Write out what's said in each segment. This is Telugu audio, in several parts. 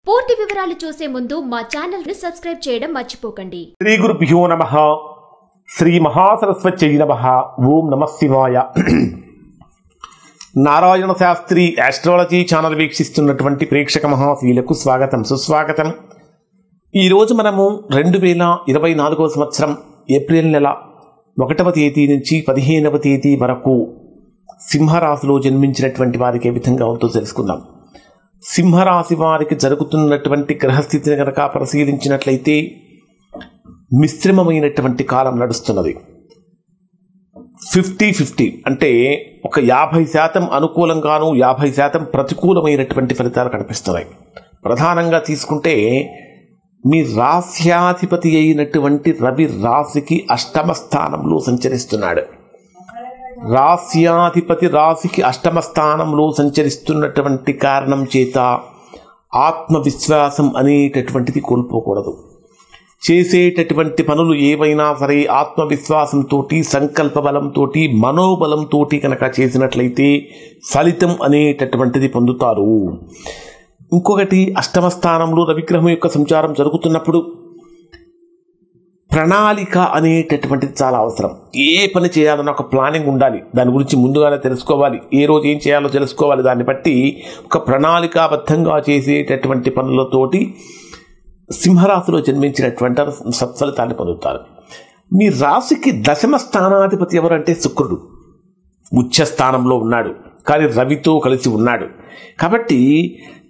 పూర్తి వివరాలు చూసే ముందు మా ఛానల్ ని సబ్స్క్రైబ్ చేయడం మర్చిపోకండి. శ్రీ గురుభ్యో నమః. శ్రీ మహాసరస్వత్యై నమః. ఓం నమః శివాయ. నారాయణ శాస్త్రి ఆస్ట్రాలజీ ఛానల్ వీక్షిస్తున్నటువంటి ప్రేక్షక మహాశీలకు స్వాగతం, సుస్వాగతం. ఈరోజు మనము 2024 సంవత్సరం ఏప్రిల్ నెల 1వ తేదీ నుంచి 15వ తేదీ వరకు సింహరాశిలో జన్మించినటువంటి వారికి ఏ విధంగా ఉంటుందో తెలుసుకుందాం. సింహరాశి వారికి జరుగుతున్నటువంటి గ్రహస్థితిని కనుక పరిశీలించినట్లయితే మిశ్రమమైనటువంటి కాలం నడుస్తున్నది. 50-50 అంటే ఒక 50% అనుకూలంగాను 50% ప్రతికూలమైనటువంటి ఫలితాలు కనిపిస్తున్నాయి. ప్రధానంగా తీసుకుంటే మీ రాశ్యాధిపతి అయినటువంటి రవి రాశికి 8వ స్థానంలో సంచరిస్తున్నాడు. రాశ్యాధిపతి రాశికి 8వ స్థానంలో సంచరిస్తున్నటువంటి కారణం చేత ఆత్మవిశ్వాసం అనేటటువంటిది కోల్పోకూడదు. చేసేటటువంటి పనులు ఏవైనా సరే ఆత్మవిశ్వాసంతో, సంకల్ప బలంతో, మనోబలంతో కనుక చేసినట్లయితే ఫలితం అనేటటువంటిది పొందుతారు. ఇంకొకటి, 8వ స్థానంలో రవిగ్రహం యొక్క సంచారం జరుగుతున్నప్పుడు ప్రణాళిక అనేటటువంటిది చాలా అవసరం. ఏ పని చేయాలన్న ఒక ప్లానింగ్ ఉండాలి. దాని గురించి ముందుగానే తెలుసుకోవాలి. ఏ రోజు ఏం చేయాలో తెలుసుకోవాలి. దాన్ని బట్టి ఒక ప్రణాళికాబద్ధంగా చేసేటటువంటి పనులతోటి సింహరాశిలో జన్మించినటువంటి సత్ఫలితాన్ని పొందుతారు. మీ రాశికి 10వ స్థానాధిపతి ఎవరంటే శుక్రుడు. ఉచ్చ స్థానంలో ఉన్నాడు, కానీ రవితో కలిసి ఉన్నాడు. కాబట్టి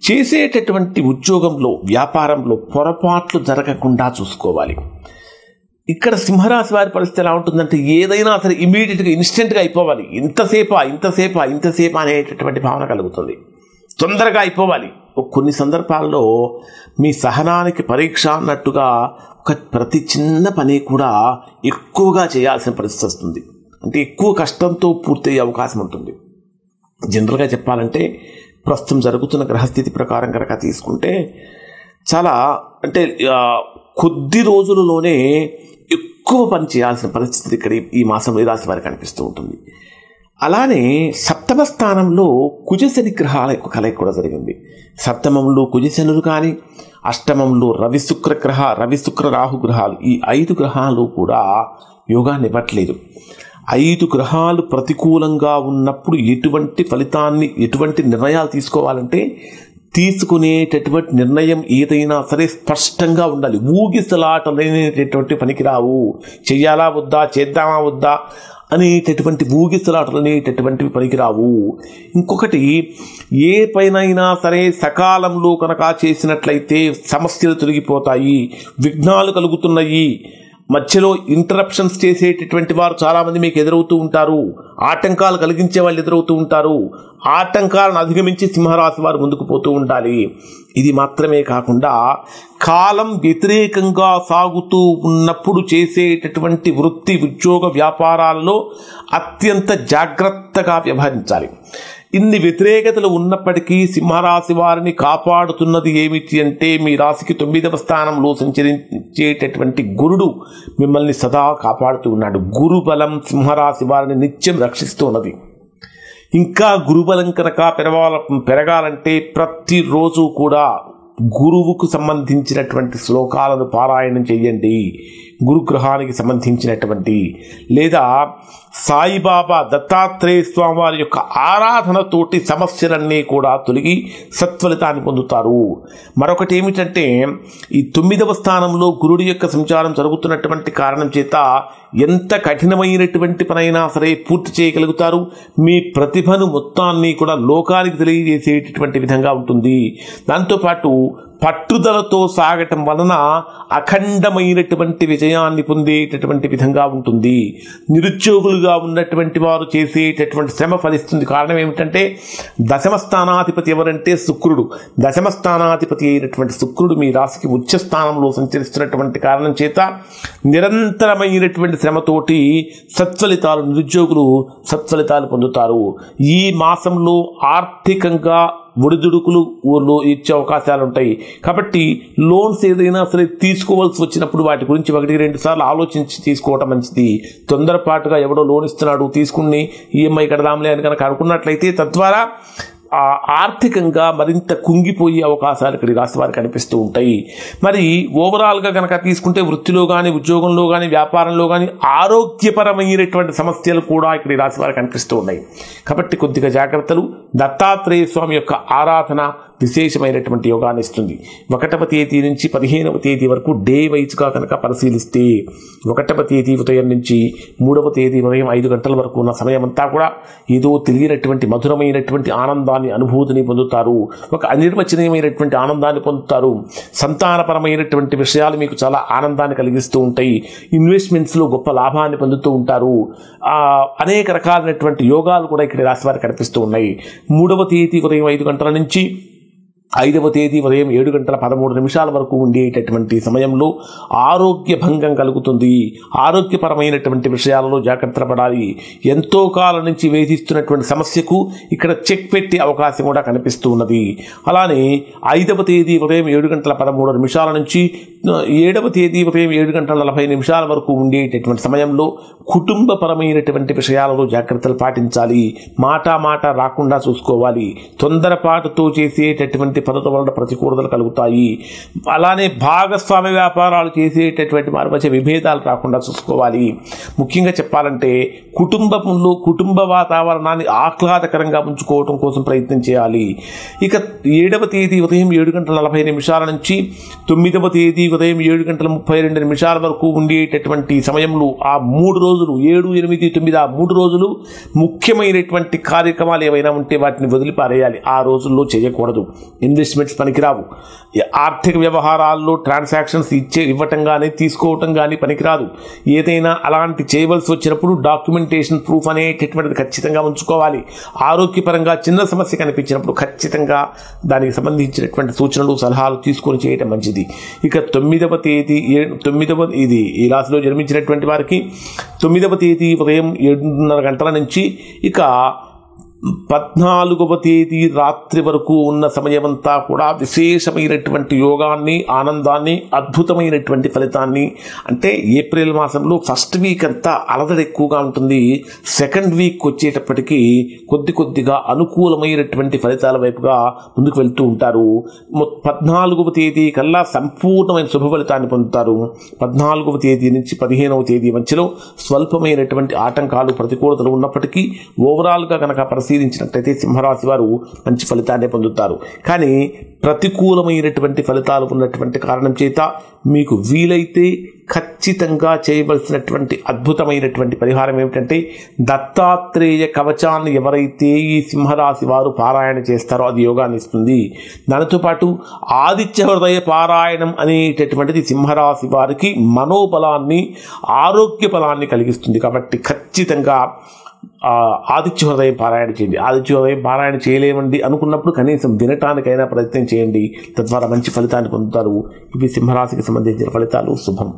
చేసేటటువంటి ఉద్యోగంలో, వ్యాపారంలో పొరపాట్లు జరగకుండా చూసుకోవాలి. ఇక్కడ సింహరాశి వారి పరిస్థితి ఎలా ఉంటుందంటే ఏదైనా సరే ఇమీడియట్గా ఇన్స్టెంట్గా అయిపోవాలి. ఇంతసేపా అనేటటువంటి భావన కలుగుతుంది. తొందరగా అయిపోవాలి. కొన్ని సందర్భాల్లో మీ సహనానికి పరీక్ష అన్నట్టుగా ప్రతి చిన్న పని కూడా ఎక్కువగా చేయాల్సిన పరిస్థితి వస్తుంది. అంటే ఎక్కువ కష్టంతో పూర్తయ్యే అవకాశం ఉంటుంది. జనరల్గా చెప్పాలంటే ప్రస్తుతం జరుగుతున్న గ్రహస్థితి ప్రకారం కనుక తీసుకుంటే చాలా అంటే కొద్ది రోజులలోనే ఎక్కువ పని చేయాల్సిన పరిస్థితి ఇక్కడ ఈ మాసం ఈ రాశి వారికి కనిపిస్తూ ఉంటుంది. అలానే 7వ స్థానంలో కుజశని గ్రహాల యొక్క కలయిక కూడా జరిగింది. 7మంలో కుజశనులు కానీ, 8మంలో రవి శుక్ర రాహు గ్రహాలు, ఈ 5 గ్రహాలు కూడా యోగాన్ని ఇవ్వట్లేదు. 5 గ్రహాలు ప్రతికూలంగా ఉన్నప్పుడు ఎటువంటి ఫలితాన్ని, ఎటువంటి నిర్ణయాలు తీసుకోవాలంటే తీసుకునేటటువంటి నిర్ణయం ఏదైనా సరే స్పష్టంగా ఉండాలి. ఊగిసలాటలనేటటువంటి పనికిరావు. చెయ్యాలా వద్దా, చేద్దామా వద్దా అనేటటువంటి ఊగిసలాటలు అనేటటువంటివి పనికిరావు. ఇంకొకటి, ఏ పైనైనా సరే సకాలంలో కనుక చేసినట్లయితే సమస్యలు తొలగిపోతాయి, విఘ్నాలు కలుగుతున్నాయి. మధ్యలో ఇంటరప్షన్స్ చేసేటటువంటి వారు చాలామంది మీకు ఎదురవుతూ ఉంటారు. ఆటంకాలు కలిగించే వాళ్ళు ఎదురవుతూ ఉంటారు. ఆటంకాలను అధిగమించి సింహరాశి వారు ముందుకు పోతూ ఉండాలి. ఇది మాత్రమే కాకుండా కాలం వ్యతిరేకంగా సాగుతూ ఉన్నప్పుడు చేసేటటువంటి వృత్తి, ఉద్యోగ, వ్యాపారాల్లో అత్యంత జాగ్రత్తగా వ్యవహరించాలి. ఇన్ని వ్యతిరేకతలు ఉన్నప్పటికీ సింహరాశి వారిని కాపాడుతున్నది ఏమిటి అంటే మీ రాశికి 9వ స్థానంలో సంచరించేటటువంటి గురుడు మిమ్మల్ని సదా కాపాడుతూ ఉన్నాడు. గురుబలం సింహరాశి వారిని నిత్యం రక్షిస్తూ ఉన్నది. ఇంకా గురుబలం కనుక పెరగాలంటే ప్రతిరోజు కూడా గురువుకు సంబంధించినటువంటి శ్లోకాలను పారాయణం చేయండి. గురుగ్రహానికి సంబంధించినటువంటి, లేదా సాయిబాబా, దత్తాత్రేయ స్వామి వారి యొక్క ఆరాధనతోటి సమస్యలన్నీ కూడా తొలగి సత్ఫలితాన్ని పొందుతారు. మరొకటి ఏమిటంటే ఈ 9వ స్థానంలో గురుడి యొక్క సంచారం జరుగుతున్నటువంటి కారణం చేత ఎంత కఠినమైనటువంటి పనైనా సరే పూర్తి చేయగలుగుతారు. మీ ప్రతిభను మొత్తాన్ని కూడా లోకానికి తెలియజేసేటటువంటి విధంగా ఉంటుంది. దాంతోపాటు పట్టుదలతో సాగటం వలన అఖండమైనటువంటి విజయాన్ని పొందేటటువంటి విధంగా ఉంటుంది. నిరుద్యోగులుగా ఉన్నటువంటి వారు చేసేటటువంటి శ్రమ ఫలిస్తుంది. కారణం ఏమిటంటే 10వ స్థానాధిపతి ఎవరంటే శుక్రుడు. 10వ స్థానాధిపతి అయినటువంటి శుక్రుడు మీ రాశికి ఉచ్చ స్థానంలో సంచరిస్తున్నటువంటి కారణం చేత నిరంతరమైనటువంటి శ్రమతోటి నిరుద్యోగులు సత్ఫలితాలు పొందుతారు. ఈ మాసంలో ఆర్థికంగా ఒడిదుడుకులు ఇచ్చే అవకాశాలు ఉంటాయి. కాబట్టి లోన్స్ ఏదైనా సరే తీసుకోవాల్సి వచ్చినప్పుడు వాటి గురించి 1-2 సార్లు ఆలోచించి తీసుకోవటం మంచిది. తొందరపాటుగా ఎవడో లోన్ ఇస్తున్నాడు తీసుకుని ఈఎంఐ కడదాంలే అని కనుక అనుకున్నట్లయితే తద్వారా ఆర్థికంగా మరింత కుంగిపోయే అవకాశాలు ఇక్కడ రాశి వారికి కనిపిస్తూ ఉంటాయి. మరి ఓవరాల్గా కనుక తీసుకుంటే వృత్తిలో కానీ, ఉద్యోగంలో కానీ, వ్యాపారంలో కానీ ఆరోగ్యపరమైనటువంటి సమస్యలు కూడా ఇక్కడ రాశి వారికి కనిపిస్తూ ఉన్నాయి. కాబట్టి కొద్దిగా జాగ్రత్తలు. దత్తాత్రేయ స్వామి యొక్క ఆరాధన విశేషమైనటువంటి యోగాన్ని ఇస్తుంది. 1వ తేదీ నుంచి 15వ తేదీ వరకు డే వైజ్గా కనుక పరిశీలిస్తే 1వ తేదీ ఉదయం నుంచి 3వ తేదీ ఉదయం 5 గంటల వరకు ఉన్న సమయం అంతా కూడా ఏదో తెలియనటువంటి మధురమైనటువంటి ఆనందాన్ని, అనుభూతిని పొందుతారు. ఒక అనిర్వచనీయమైనటువంటి ఆనందాన్ని పొందుతారు. సంతానపరమైనటువంటి విషయాలు మీకు చాలా ఆనందాన్ని కలిగిస్తూ ఉంటాయి. ఇన్వెస్ట్మెంట్స్లో గొప్ప లాభాన్ని పొందుతూ ఉంటారు. అనేక రకాలైనటువంటి యోగాలు కూడా ఇక్కడ రాశి వారికి కనిపిస్తూ ఉన్నాయి. 3వ తేదీ ఉదయం 5 గంటల నుంచి 5వ తేదీ ఉదయం 7 గంటల 13 నిమిషాల వరకు ఉండేటటువంటి సమయంలో ఆరోగ్య భంగం కలుగుతుంది. ఆరోగ్యపరమైనటువంటి విషయాలలో జాగ్రత్త పడాలి. ఎంతో కాలం నుంచి వేధిస్తున్నటువంటి సమస్యకు ఇక్కడ చెక్ పెట్టే అవకాశం కూడా కనిపిస్తూ ఉన్నది. అలానే 5వ తేదీ ఉదయం 7 గంటల 13 నిమిషాల నుంచి 7వ తేదీ ఉదయం 7 గంటల 40 నిమిషాల వరకు ఉండేటటువంటి సమయంలో కుటుంబపరమైనటువంటి విషయాలలో జాగ్రత్తలు పాటించాలి. మాట రాకుండా చూసుకోవాలి. తొందరపాటుతో చేసేటటువంటి పనుల వలన ప్రతికూలతలు కలుగుతాయి. అలానే భాగస్వామ్య వ్యాపారాలు చేసేటటువంటి వారి మధ్య విభేదాలు రాకుండా చూసుకోవాలి. ముఖ్యంగా చెప్పాలంటే కుటుంబ వాతావరణాన్ని ఆహ్లాదకరంగా ఉంచుకోవడం కోసం ప్రయత్నం చేయాలి. ఇక 7వ తేదీ ఉదయం 7 గంటల 40 నిమిషాల నుంచి 9వ తేదీ ఉదయం 7 గంటల 32 నిమిషాల వరకు ఉండేటటువంటి సమయంలో ఆ 3 రోజులు 7, 8, 9 ఆ 3 రోజులు ముఖ్యమైనటువంటి కార్యక్రమాలు ఏవైనా ఉంటే వాటిని వదిలిపారేయాలి. ఆ రోజుల్లో చేయకూడదు. ఇన్వెస్ట్మెంట్స్ పనికిరావు. ఆర్థిక వ్యవహారాల్లో ట్రాన్సాక్షన్స్ ఇవ్వటం కానీ తీసుకోవటం కానీ పనికిరాదు. ఏదైనా అలాంటి చేయవలసి వచ్చినప్పుడు డాక్యుమెంటేషన్ ప్రూఫ్ అనేటటువంటిది ఖచ్చితంగా ఉంచుకోవాలి. ఆరోగ్యపరంగా చిన్న సమస్య కనిపించినప్పుడు ఖచ్చితంగా దానికి సంబంధించినటువంటి సూచనలు, సలహాలు తీసుకొని చేయటం మంచిది. ఇక 9వ తేదీ ఈ రాశిలో జన్మించినటువంటి వారికి 9వ తేదీ ఉదయం 7:30 గంటల నుంచి ఇక 14వ తేదీ రాత్రి వరకు ఉన్న సమయమంతా కూడా విశేషమైనటువంటి యోగాన్ని, ఆనందాన్ని, అద్భుతమైనటువంటి ఫలితాన్ని, అంటే ఏప్రిల్ మాసంలో ఫస్ట్ వీక్ అంతా అలజడి ఎక్కువగా ఉంటుంది. సెకండ్ వీక్ వచ్చేటప్పటికీ కొద్దిగా అనుకూలమైనటువంటి ఫలితాల వైపుగా ముందుకు వెళ్తూ ఉంటారు. 14వ తేదీ కల్లా సంపూర్ణమైన శుభ ఫలితాన్ని పొందుతారు. 14వ తేదీ నుంచి 15వ తేదీ మధ్యలో స్వల్పమైనటువంటి ఆటంకాలు, ప్రతికూలతలు ఉన్నప్పటికీ ఓవరాల్గా కనుక పరిశీలించినట్లయితే సింహరాశి వారు మంచి ఫలితాన్ని పొందుతారు. కానీ ప్రతికూలమైనటువంటి ఫలితాలు ఉన్నటువంటి కారణం చేత మీకు వీలైతే ఖచ్చితంగా చేయవలసినటువంటి అద్భుతమైనటువంటి పరిహారం ఏమిటంటే దత్తాత్రేయ కవచాన్ని ఎవరైతే ఈ సింహరాశి వారు పారాయణ చేస్తారో అది యోగాన్ని ఇస్తుంది. దానితో పాటు ఆదిత్య హృదయ పారాయణం అనేటటువంటిది సింహరాశి వారికి మనోబలాన్ని, ఆరోగ్య బలాన్ని కలిగిస్తుంది. కాబట్టి ఖచ్చితంగా ఆదిత్య హృదయం పారాయణ చేయండి. ఆదిత్య హృదయం పారాయణ చేయలేమండి అనుకున్నప్పుడు కనీసం వినటానికైనా ప్రయత్నం చేయండి. తద్వారా మంచి ఫలితాన్ని పొందుతారు. ఇవి సింహరాశికి సంబంధించిన ఫలితాలు. శుభం.